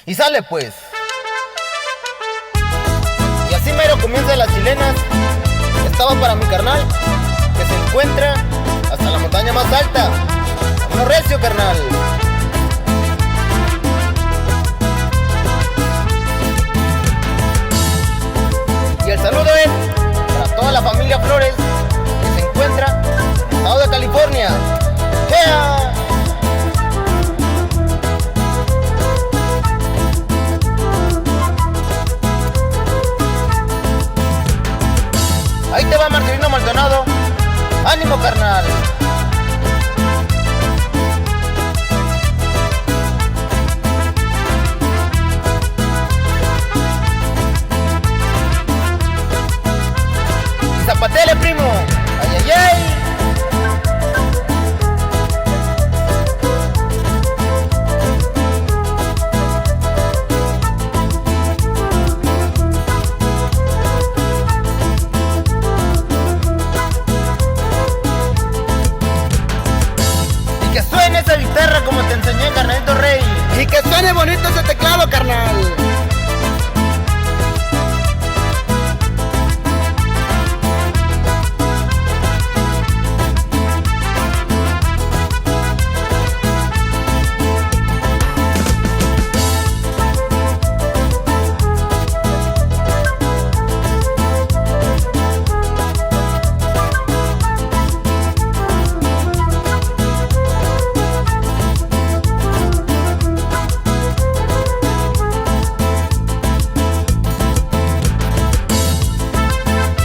Y sale pues. Y así mero comienza las chilenas. Estaba para mi carnal, que se encuentra hasta la montaña más alta. Vámonos recio, carnal. Y el saludo es para toda la familia Flores, que se encuentra en el estado de California. ¡Ea! Ahí te va Marcelino Maldonado. ¡Ánimo, carnal! Y zapatele, primo. ¡Ay, ay, ay! Que suene esa guitarra como te enseñé, carnalito Rey. Y que suene bonito ese teclado, carnal.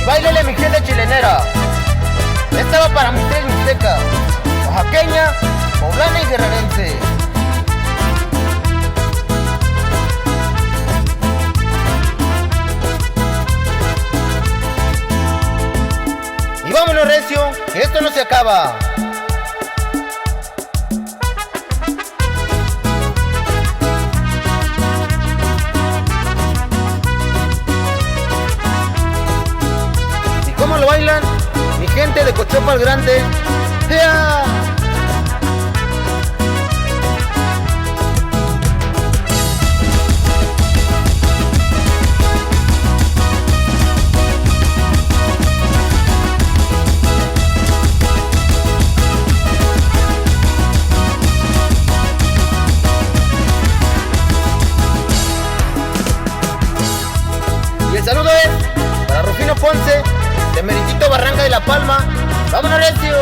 Báilele, mi gente chilenera. Esta va para mi tres mixteca, oaxaqueña, poblana y guerrerense. Y vámonos recio, que esto no se acaba. ¿Cómo lo bailan? Mi gente de Cochopa el Grande. ¡Ea! Y el saludo es para Rufino Ponce, de Meritito Barranca de la Palma. ¡Vámonos recio!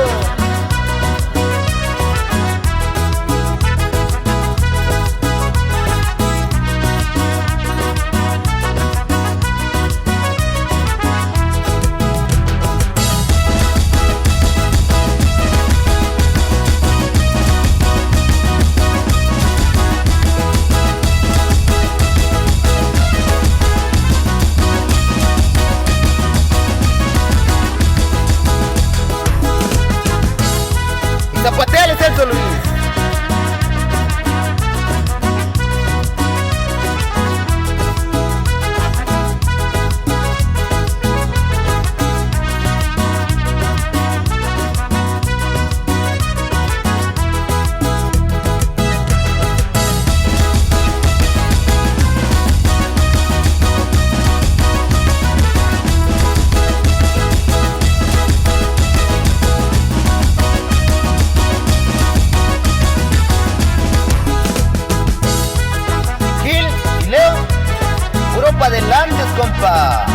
Zapateale, Celso Luis. Gil y Leo, puro pa' adelante, compa.